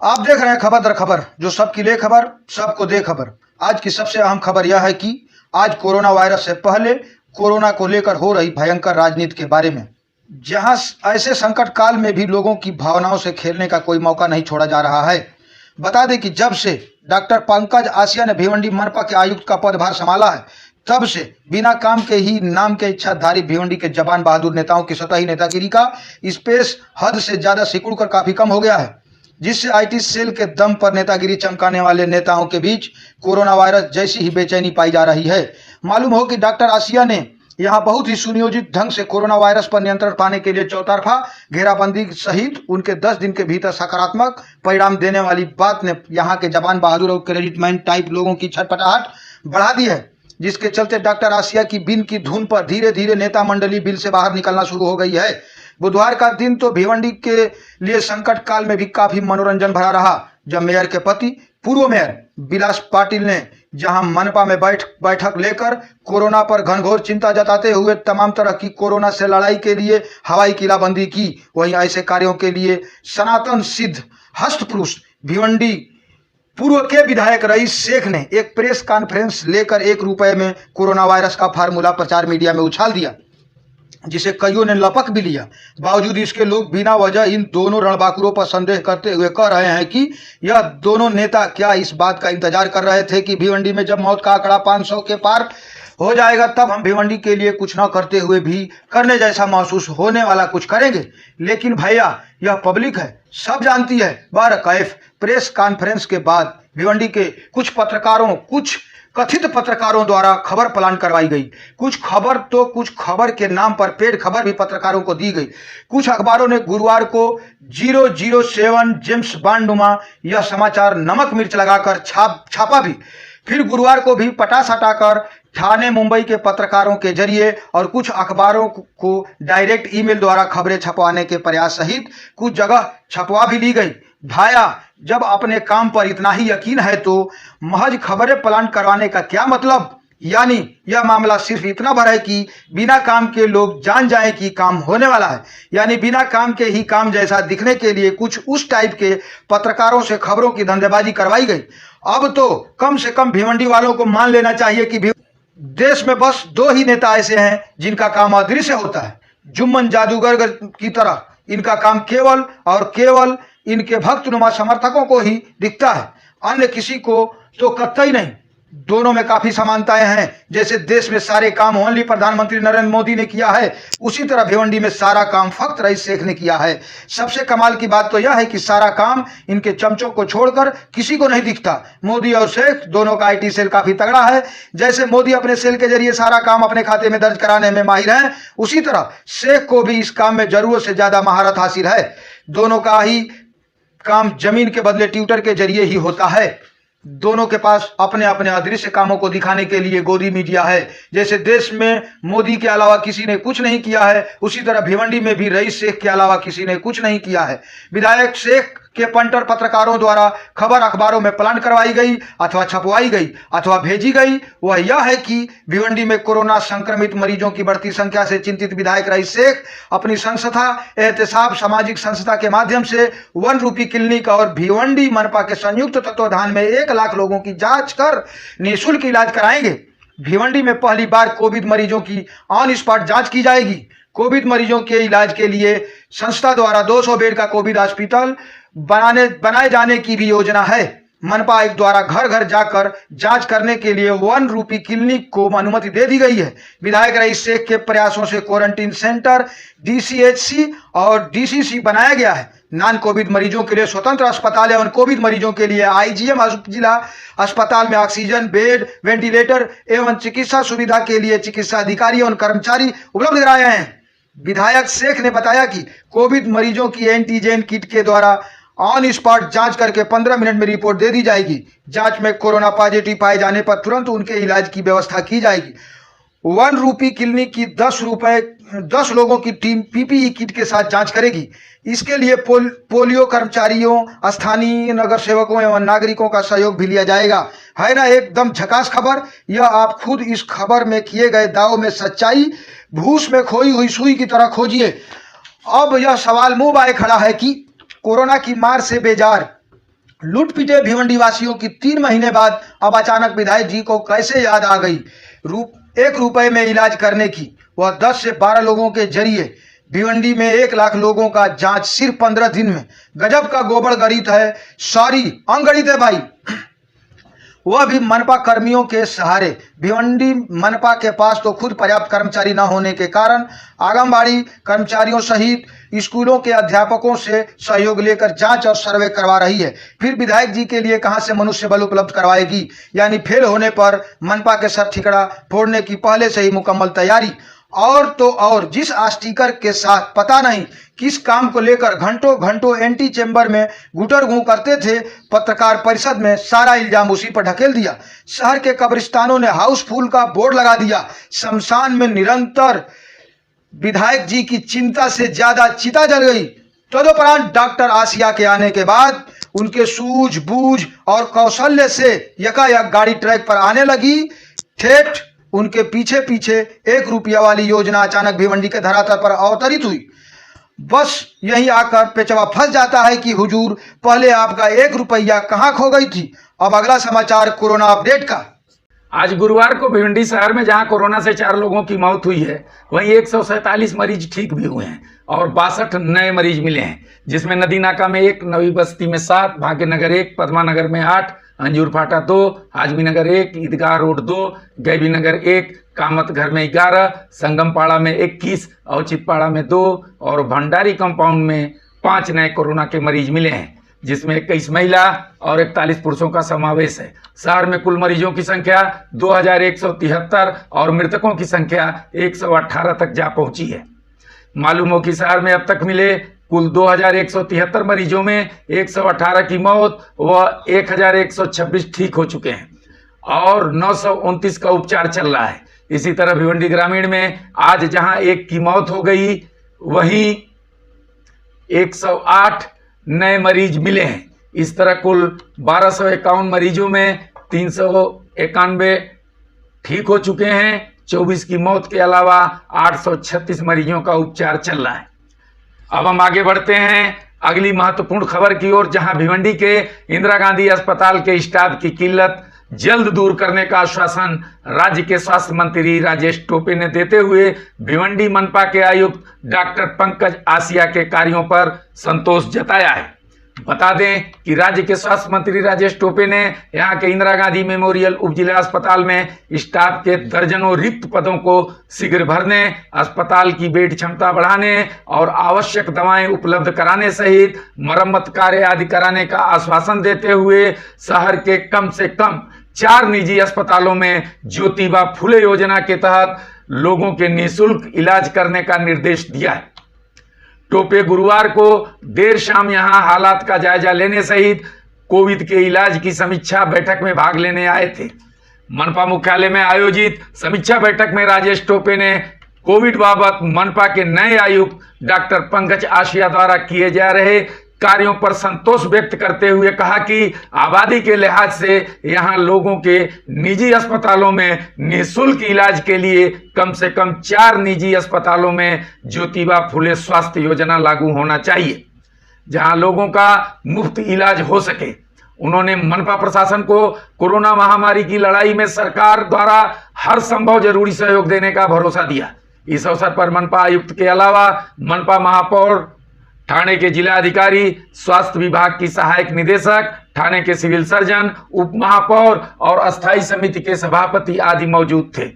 आप देख रहे हैं खबर दर खबर, जो सबकी ले खबर, सबको दे खबर। आज की सबसे अहम खबर यह है कि आज कोरोना वायरस से पहले कोरोना को लेकर हो रही भयंकर राजनीति के बारे में, जहां ऐसे संकट काल में भी लोगों की भावनाओं से खेलने का कोई मौका नहीं छोड़ा जा रहा है। बता दें कि जब से डॉक्टर पंकज आसिया ने भिवंडी मनपा के आयुक्त का पदभार संभाला है, तब से बिना काम के ही नाम के इच्छाधारी भिवंडी के जवान बहादुर नेताओं की सतही नेतागिरी का स्पेस हद से ज्यादा सिकुड़ कर काफी कम हो गया है, जिससे आईटी सेल के दम पर नेतागिरी चमकाने वाले नेताओं के बीच कोरोना वायरस जैसी ही बेचैनी पाई जा रही है। मालूम हो कि डॉक्टर आसिया ने यहां बहुत ही सुनियोजित ढंग से कोरोना वायरस पर नियंत्रण पाने के लिए चौतरफा घेराबंदी सहित उनके 10 दिन के भीतर सकारात्मक परिणाम देने वाली बात ने यहां के जवान बहादुर और क्रेडिट मैन टाइप लोगों की छटपटाहट बढ़ा दी है, जिसके चलते डॉक्टर आसिया की बिन की धुन पर धीरे धीरे नेता मंडली बिल से बाहर निकलना शुरू हो गई है। बुधवार का दिन तो भिवंडी के लिए संकट काल में भी काफी मनोरंजन भरा रहा, जब मेयर के पति पूर्व मेयर विलास पाटिल ने जहां मनपा में बैठक लेकर कोरोना पर घनघोर चिंता जताते हुए तमाम तरह की कोरोना से लड़ाई के लिए हवाई किलाबंदी की, वहीं ऐसे कार्यों के लिए सनातन सिद्ध हस्त पुरुष भिवंडी पूर्व के विधायक रईस शेख ने एक प्रेस कॉन्फ्रेंस लेकर ₹1 में कोरोना वायरस का फार्मूला प्रचार मीडिया में उछाल दिया, जिसे कईयों ने लपक भी लिया। बावजूद इसके लोग बिना वजह इन दोनों रणबांकुरों पर संदेह करते हुए कह रहे हैं कि यह दोनों नेता क्या इस बात का इंतजार कर रहे थे कि भिवंडी में जब मौत का आंकड़ा 500 के पार हो जाएगा तब हम भिवंडी के लिए कुछ न करते हुए भी करने जैसा महसूस होने वाला कुछ करेंगे। लेकिन भैया, यह पब्लिक है, सब जानती है। बारकैफ प्रेस कॉन्फ्रेंस के बाद भिवंडी के कुछ कथित पत्रकारों द्वारा खबर प्लान करवाई गई। कुछ खबर के नाम पर पेड खबर भी पत्रकारों को दी गई। कुछ अखबारों ने गुरुवार को 007 जेम्स बॉन्ड यह समाचार नमक मिर्च लगाकर छापा भी। फिर गुरुवार को भी पटास हटाकर ठाणे मुंबई के पत्रकारों के जरिए और कुछ अखबारों को डायरेक्ट ईमेल द्वारा खबरें छपवाने के प्रयास सहित कुछ जगह छपवा भी ली गई। भाया, जब अपने काम पर इतना ही यकीन है तो महज खबरें प्लान करवाने का क्या मतलब? यानी यह मामला सिर्फ इतना भर है कि बिना काम के लोग जान जाएं कि काम होने वाला है, यानी बिना काम के ही काम जैसा दिखने के लिए कुछ उस टाइप के पत्रकारों से खबरों की धंधेबाजी करवाई गई। अब तो कम से कम भिवंडी वालों को मान लेना चाहिए कि देश में बस 2 ही नेता ऐसे हैं जिनका काम अदृश्य होता है। जुम्मन जादूगर की तरह इनका काम केवल और केवल इनके भक्तनुमा समर्थकों को ही दिखता है, अन्य किसी को तो कतई नहीं। दोनों में काफी समानताएं हैं। जैसे देश में सारे काम ओनली प्रधानमंत्री नरेंद्र मोदी ने किया है, उसी तरह भिवंडी में सारा काम फक्त रईस शेख ने किया है। सबसे कमाल की बात तो यह है कि सारा काम इनके चमचों को छोड़कर किसी को नहीं दिखता। मोदी और शेख दोनों का आईटी सेल काफी तगड़ा है। जैसे मोदी अपने सेल के जरिए सारा काम अपने खाते में दर्ज कराने में माहिर है, उसी तरह शेख को भी इस काम में जरूरत से ज्यादा महारत हासिल है। दोनों का ही काम जमीन के बदले ट्विटर के जरिए ही होता है। दोनों के पास अपने अपने अदृश्य कामों को दिखाने के लिए गोदी मीडिया है। जैसे देश में मोदी के अलावा किसी ने कुछ नहीं किया है, उसी तरह भिवंडी में भी रईस शेख के अलावा किसी ने कुछ नहीं किया है। विधायक शेख के पंटर पत्रकारों द्वारा खबर अखबारों में प्लान करवाई गई अथवा छपवाई गई अथवा भेजी गई, वह यह है कि भिवंडी में कोरोना संक्रमित मरीजों की बढ़ती संख्या से चिंतित विधायक रईस शेख अपनी संस्था एहतसाब सामाजिक संस्था के माध्यम से ₹1 क्लिनिक और भिवंडी मनपा के संयुक्त तत्वाधान में 1 लाख लोगों की जांच कर निःशुल्क इलाज कराएंगे। भिवंडी में पहली बार कोविड मरीजों की ऑन स्पॉट जांच की जाएगी। कोविड मरीजों के इलाज के लिए संस्था द्वारा 200 बेड का कोविड हॉस्पिटल बनाए जाने की भी योजना है। मनपा आयुक्त द्वारा घर घर जाकर जांच करने के लिए ₹1 क्लिनिक को अनुमति दे दी गई है। विधायक रईस शेख के प्रयासों से क्वारंटीन सेंटर डीसीएचसी और डीसीसी बनाया गया है। नॉन कोविड मरीजों के लिए स्वतंत्र अस्पताल एवं कोविड मरीजों के लिए आईजीएम जिला अस्पताल में ऑक्सीजन बेड, वेंटिलेटर एवं चिकित्सा सुविधा के लिए चिकित्सा अधिकारी एवं कर्मचारी उपलब्ध कराए हैं। विधायक शेख ने बताया कि कोविड मरीजों की एंटीजन किट के द्वारा ऑन स्पॉट जांच करके 15 मिनट में रिपोर्ट दे दी जाएगी। जांच में कोरोना पॉजिटिव पाए जाने पर तुरंत उनके इलाज की व्यवस्था की जाएगी। ₹1 क्लिनिक की 10 लोगों की टीम पीपीई किट के साथ जांच करेगी। इसके लिए पोलियो कर्मचारियों, स्थानीय नगर सेवकों एवं नागरिकों का सहयोग भी लिया जाएगा। है ना एकदम झकास खबर। यह आप खुद इस खबर में किए गए दाव में सच्चाई भूस में खोई हुई सुई की तरह खोजिए। अब यह सवाल मुंह बाए खड़ा है कि कोरोना की मार से बेजार लूट पिटे भिवंडी वासियों की 3 महीने बाद अब अचानक विधायक जी को कैसे याद आ गई 1 रुपए में इलाज करने की। वह 10 से 12 लोगों के जरिए भिवंडी में 1 लाख लोगों का जांच सिर्फ 15 दिन में। गजब का गोबर गणित है, सॉरी अंगणित है भाई। वह भी मनपा कर्मियों के सहारे। भिवंडी मनपा के पास तो खुद पर्याप्त कर्मचारी न होने के कारण आंगनबाड़ी कर्मचारियों सहित स्कूलों के अध्यापकों से सहयोग लेकर जांच और सर्वे करवा रही है। फिर विधायक जी के लिए कहां से मनुष्य बल उपलब्ध करवाएगी। यानी फेल होने पर मनपा के सर ठिकड़ा फोड़ने की पहले से ही मुकम्मल तैयारी। और तो और जिस स्टिकर के साथ पता नहीं किस काम को लेकर घंटों घंटों एंटी चेंबर में गुटर गूं करते थे, पत्रकार परिषद में सारा इल्जाम उसी पर ढकेल दिया। शहर के कब्रिस्तानों ने हाउसफुल का बोर्ड लगा दिया। शमशान में निरंतर विधायक जी की चिंता से ज्यादा चिता जल गई। तदुपरांत डॉक्टर आसिया के आने के बाद उनके सूझबूझ और कौशल्य से यकायक गाड़ी ट्रैक पर आने लगी। ठेठ उनके पीछे पीछे 1 रुपया वाली योजना अचानक भिवंडी के धरातल पर अवतरित हुई। बस यही आकर पेचवा फंस जाता है कि हुजूर पहले आपका 1 रुपया कहाँ खो गई थी। अब अगला समाचार कोरोना अपडेट का। आज गुरुवार को भिवंडी शहर में जहां कोरोना से 4 लोगों की मौत हुई है, वहीं 147 मरीज ठीक भी हुए हैं और 62 नए मरीज मिले हैं, जिसमें नदी नाका में 1, नवी बस्ती में 7, भाग्यनगर 1, पद्मानगर में 8, अंजूर फाटा 2, हाजमी नगर 1, ईदगाह रोड 2, गैबी नगर 1, कामत घर में 11, संगमपाड़ा में 21, औचितपाड़ा में 2 और भंडारी कंपाउंड में 5 नए कोरोना के मरीज मिले हैं, जिसमें 21 महिला और 41 पुरुषों का समावेश है। शहर में कुल मरीजों की संख्या 2173 और मृतकों की संख्या 118 तक जा पहुंची है। मालूम हो कि शहर में अब तक मिले कुल 2173 मरीजों में 118 की मौत व 1126 ठीक हो चुके हैं और 929 का उपचार चल रहा है। इसी तरह भिवंडी ग्रामीण में आज जहां 1 की मौत हो गई, वहीं 108 नए मरीज मिले हैं। इस तरह कुल 1251 मरीजों में 391 ठीक हो चुके हैं। 24 की मौत के अलावा 836 मरीजों का उपचार चल रहा है। अब हम आगे बढ़ते हैं अगली महत्वपूर्ण खबर की ओर, जहां भिवंडी के इंदिरा गांधी अस्पताल के स्टाफ की किल्लत जल्द दूर करने का आश्वासन राज्य के स्वास्थ्य मंत्री राजेश टोपे ने देते हुए भिवंडी मनपा के आयुक्त डॉक्टर पंकज आसिया के कार्यों पर संतोष जताया है। बता दें कि राज्य के स्वास्थ्य मंत्री राजेश टोपे ने यहां के इंदिरा गांधी मेमोरियल उपजिला अस्पताल में स्टाफ के दर्जनों रिक्त पदों को शीघ्र भरने, अस्पताल की बेड क्षमता बढ़ाने और आवश्यक दवाएं उपलब्ध कराने सहित मरम्मत कार्य आदि कराने का आश्वासन देते हुए शहर के कम से कम 4 निजी अस्पतालों में ज्योतिबा फुले योजना के तहत लोगों के निःशुल्क इलाज करने का निर्देश दिया है। टोपे गुरुवार को देर शाम यहां हालात का जायजा लेने सहित कोविड के इलाज की समीक्षा बैठक में भाग लेने आए थे। मनपा मुख्यालय में आयोजित समीक्षा बैठक में राजेश टोपे ने कोविड बाबत मनपा के नए आयुक्त डॉक्टर पंकज आसिया द्वारा किए जा रहे कार्यों पर संतोष व्यक्त करते हुए कहा कि आबादी के लिहाज से यहां लोगों के निजी अस्पतालों में निःशुल्क इलाज के लिए कम से कम 4 निजी अस्पतालों में ज्योतिबा फुले स्वास्थ्य योजना लागू होना चाहिए, जहां लोगों का मुफ्त इलाज हो सके। उन्होंने मनपा प्रशासन को कोरोना महामारी की लड़ाई में सरकार द्वारा हर संभव जरूरी सहयोग देने का भरोसा दिया। इस अवसर पर मनपा आयुक्त के अलावा मनपा महापौर, ठाणे के जिला अधिकारी, स्वास्थ्य विभाग की सहायक निदेशक, ठाणे के सिविल सर्जन, उप महापौर और अस्थायी समिति के सभापति आदि मौजूद थे।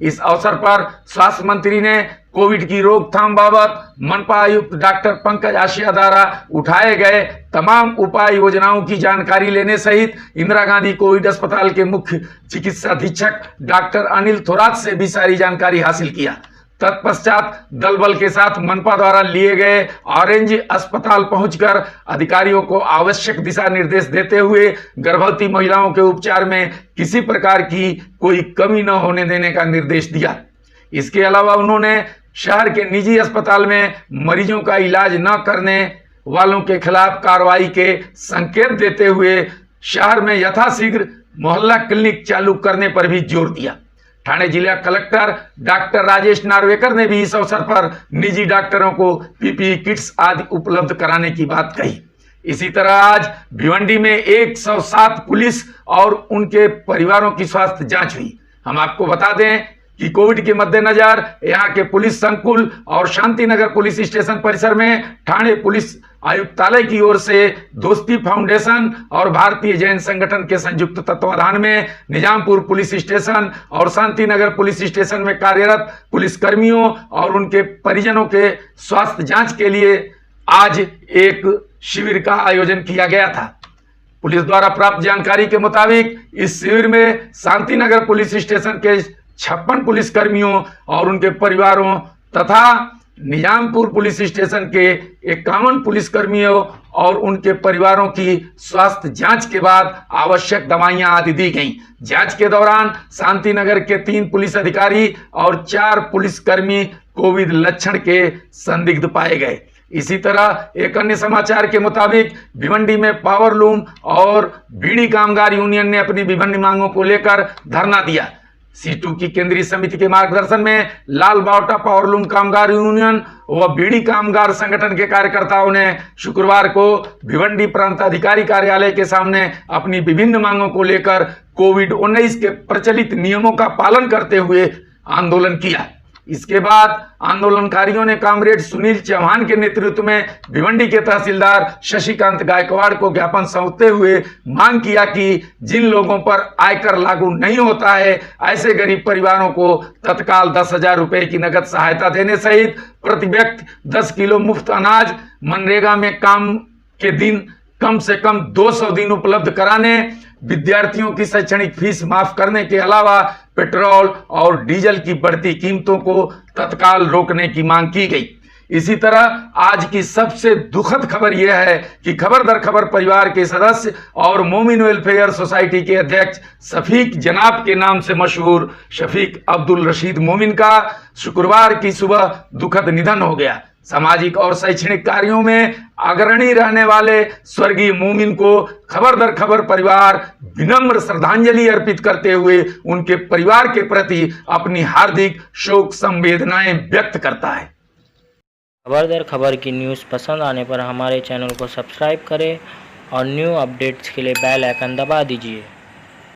इस अवसर पर स्वास्थ्य मंत्री ने कोविड की रोकथाम बाबत मनपा आयुक्त डॉक्टर पंकज आसिया द्वारा उठाए गए तमाम उपाय योजनाओं की जानकारी लेने सहित इंदिरा गांधी कोविड अस्पताल के मुख्य चिकित्सा अधीक्षक डॉक्टर अनिल थोरात से भी सारी जानकारी हासिल किया। तत्पश्चात दल बल के साथ मनपा द्वारा लिए गए ऑरेंज अस्पताल पहुंचकर अधिकारियों को आवश्यक दिशा निर्देश देते हुए गर्भवती महिलाओं के उपचार में किसी प्रकार की कोई कमी न होने देने का निर्देश दिया। इसके अलावा उन्होंने शहर के निजी अस्पताल में मरीजों का इलाज न करने वालों के खिलाफ कार्रवाई के संकेत देते हुए शहर में यथाशीघ्र मोहल्ला क्लिनिक चालू करने पर भी जोर दिया। ठाणे जिला कलेक्टर डॉक्टर राजेश नार्वेकर ने भी इस अवसर पर निजी डॉक्टरों को पीपीई किट्स आदि उपलब्ध कराने की बात कही। इसी तरह आज भिवंडी में 107 पुलिस और उनके परिवारों की स्वास्थ्य जांच हुई। हम आपको बता दें कि कोविड के मद्देनजर यहाँ के पुलिस संकुल और शांतिनगर पुलिस स्टेशन परिसर में ठाणे पुलिस आयुक्तालय की ओर से दोस्ती फाउंडेशन और भारतीय जैन संगठन के संयुक्त तत्वाधान में निजामपुर पुलिस स्टेशन और शांतिनगर पुलिस स्टेशन में कार्यरत पुलिस कर्मियों और उनके परिजनों के स्वास्थ्य जांच के लिए आज एक शिविर का आयोजन किया गया था। पुलिस द्वारा प्राप्त जानकारी के मुताबिक इस शिविर में शांतिनगर पुलिस स्टेशन के 56 पुलिस कर्मियों और उनके परिवारों तथा निजामपुर पुलिस स्टेशन के 51 पुलिस कर्मियों और उनके परिवारों की स्वास्थ्य जांच के बाद आवश्यक दवाइयां आदि दी गईं। जांच के दौरान शांतिनगर के 3 पुलिस अधिकारी और 4 पुलिस कर्मी कोविड लक्षण के संदिग्ध पाए गए। इसी तरह एक अन्य समाचार के मुताबिक भिवंडी में पावरलूम और बीड़ी कामगार यूनियन ने अपनी विभिन्न मांगों को लेकर धरना दिया। C2 की केंद्रीय समिति के मार्गदर्शन में लाल बावटा पावरलूम कामगार यूनियन व बीड़ी कामगार संगठन के कार्यकर्ताओं ने शुक्रवार को भिवंडी प्रांताधिकारी कार्यालय के सामने अपनी विभिन्न मांगों को लेकर कोविड-19 के प्रचलित नियमों का पालन करते हुए आंदोलन किया। इसके बाद आंदोलनकारियों ने कॉमरेड सुनील चौहान के नेतृत्व में भिवंडी के तहसीलदार शशिकांत गायकवाड़ को ज्ञापन सौंपते हुए मांग किया कि जिन लोगों पर आयकर लागू नहीं होता है ऐसे गरीब परिवारों को तत्काल 10,000 रुपए की नगद सहायता देने सहित प्रति व्यक्ति 10 किलो मुफ्त अनाज, मनरेगा में काम के दिन कम से कम 200 दिन उपलब्ध कराने, विद्यार्थियों की शैक्षणिक फीस माफ करने के अलावा पेट्रोल और डीजल की बढ़ती कीमतों को तत्काल रोकने की मांग की गई। इसी तरह आज की सबसे दुखद खबर यह है कि खबर दर खबर परिवार के सदस्य और मोमिन वेलफेयर सोसाइटी के अध्यक्ष शफीक जनाब के नाम से मशहूर शफीक अब्दुल रशीद मोमिन का शुक्रवार की सुबह दुखद निधन हो गया। सामाजिक और शैक्षणिक कार्यों में अग्रणी रहने वाले स्वर्गीय मोमिन को खबर दर खबर परिवार विनम्र श्रद्धांजलि अर्पित करते हुए उनके परिवार के प्रति अपनी हार्दिक शोक संवेदनाएं व्यक्त करता है। खबर दर खबर की न्यूज़ पसंद आने पर हमारे चैनल को सब्सक्राइब करें और न्यू अपडेट्स के लिए बेल आइकन दबा दीजिए।